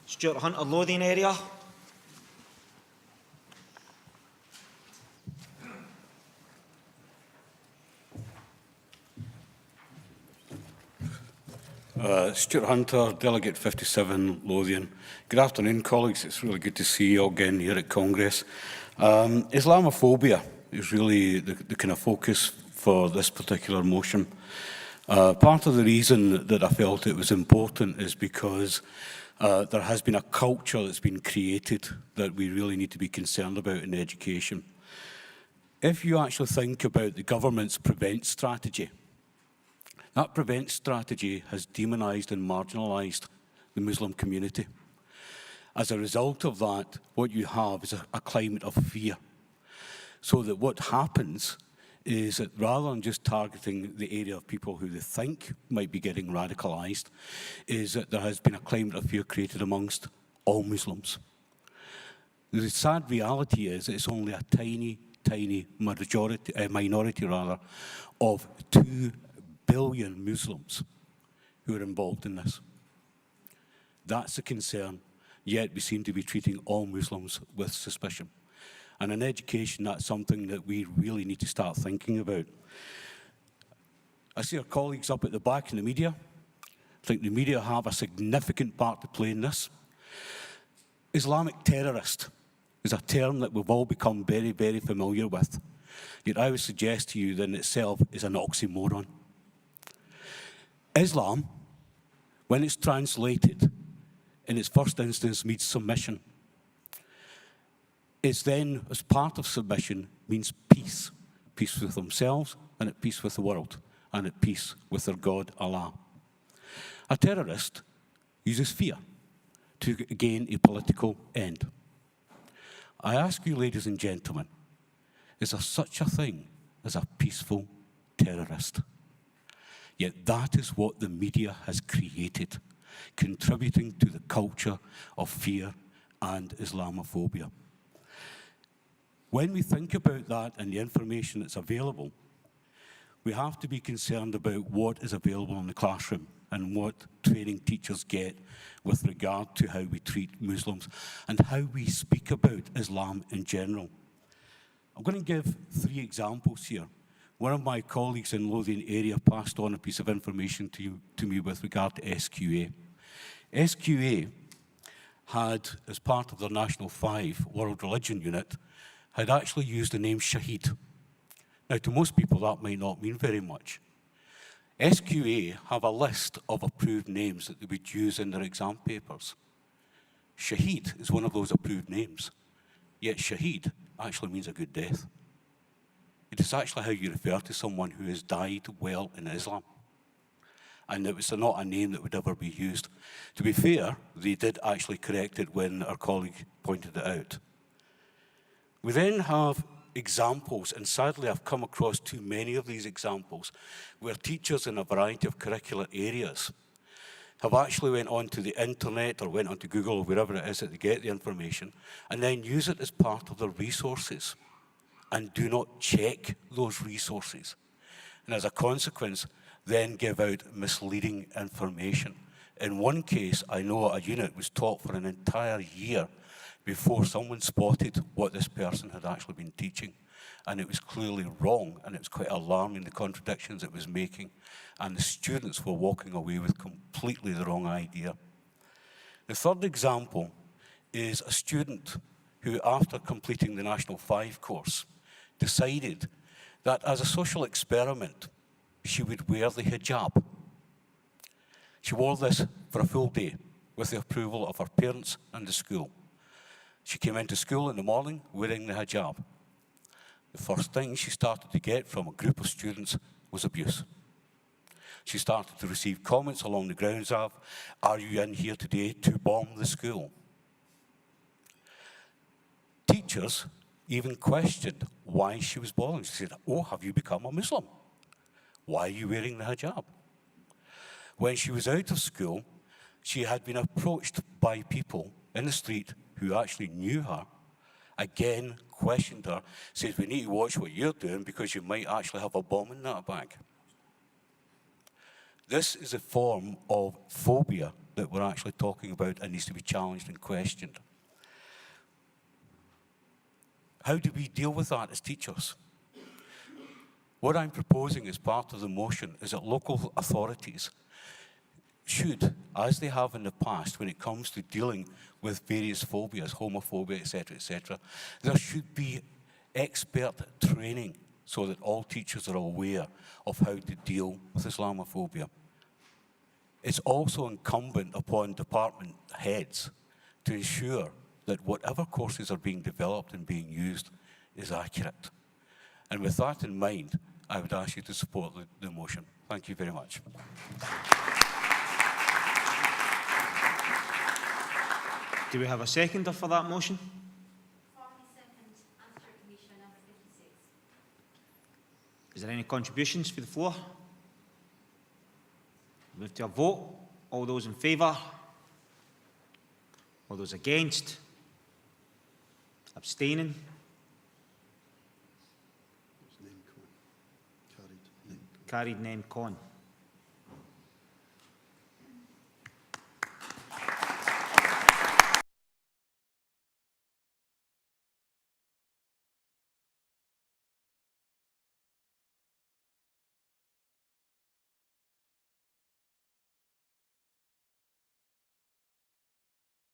Stuart Hunter, Lothian area. Stuart Hunter, Delegate 57, Lothian. Good afternoon, colleagues. It's really good to see you all again here at Congress. Islamophobia is really the kind of focus for this particular motion. Part of the reason that I felt it was important is because there has been a culture that's been created that we really need to be concerned about in education. If you actually think about the government's prevent strategy, that prevent strategy has demonised and marginalised the Muslim community. As a result of that, what you have is a climate of fear. So that what happens is that rather than just targeting the area of people who they think might be getting radicalised, is that there has been a climate of fear created amongst all Muslims. The sad reality is it's only a tiny minority of 2 billion Muslims who are involved in this. That's a concern, yet we seem to be treating all Muslims with suspicion. And in education, that's something that we really need to start thinking about. I see our colleagues up at the back in the media. I think the media have a significant part to play in this. Islamic terrorist is a term that we've all become very, very familiar with. Yet I would suggest to you that in itself is an oxymoron. Islam, when it's translated, in its first instance means submission. It's then, as part of submission, means peace. Peace with themselves, and at peace with the world, and at peace with their God, Allah. A terrorist uses fear to gain a political end. I ask you, ladies and gentlemen, is there such a thing as a peaceful terrorist? Yet that is what the media has created, contributing to the culture of fear and Islamophobia. When we think about that and the information that's available, we have to be concerned about what is available in the classroom and what training teachers get with regard to how we treat Muslims and how we speak about Islam in general. I'm going to give 3 examples here. One of my colleagues in Lothian area passed on a piece of information to me with regard to SQA. SQA had, as part of their National 5 World Religion Unit, had actually used the name Shaheed. Now, to most people, that might not mean very much. SQA have a list of approved names that they would use in their exam papers. Shaheed is one of those approved names, yet Shaheed actually means a good death. It is actually how you refer to someone who has died well in Islam. And it was not a name that would ever be used. To be fair, they did actually correct it when our colleague pointed it out. We then have examples, and sadly I've come across too many of these examples, where teachers in a variety of curricular areas have actually went onto the internet or went onto Google or wherever it is that they get the information, and then use it as part of their resources and do not check those resources. And as a consequence, then give out misleading information. In one case, I know a unit was taught for an entire year before someone spotted what this person had actually been teaching. And it was clearly wrong, and it was quite alarming, the contradictions it was making. And the students were walking away with completely the wrong idea. The third example is a student who, after completing the National 5 course, decided that as a social experiment, she would wear the hijab. She wore this for a full day with the approval of her parents and the school. She came into school in the morning wearing the hijab. The first thing she started to get from a group of students was abuse. She started to receive comments along the grounds of, "Are you in here today to bomb the school?" Teachers even questioned why she was bothering. She said, "Oh, have you become a Muslim? Why are you wearing the hijab?" When she was out of school, she had been approached by people in the street who actually knew her, again questioned her, said, "We need to watch what you're doing because you might actually have a bomb in that bag." This is a form of phobia that we're actually talking about and needs to be challenged and questioned. How do we deal with that as teachers? What I'm proposing as part of the motion is that local authorities should, as they have in the past, when it comes to dealing with various phobias, homophobia, etc., there should be expert training so that all teachers are aware of how to deal with Islamophobia. It's also incumbent upon department heads to ensure that whatever courses are being developed and being used is accurate. And with that in mind, I would ask you to support the motion. Thank you very much. Do we have a seconder for that motion? Is there any contributions for the floor? Move to a vote. All those in favour? All those against? Abstaining? Carried name con.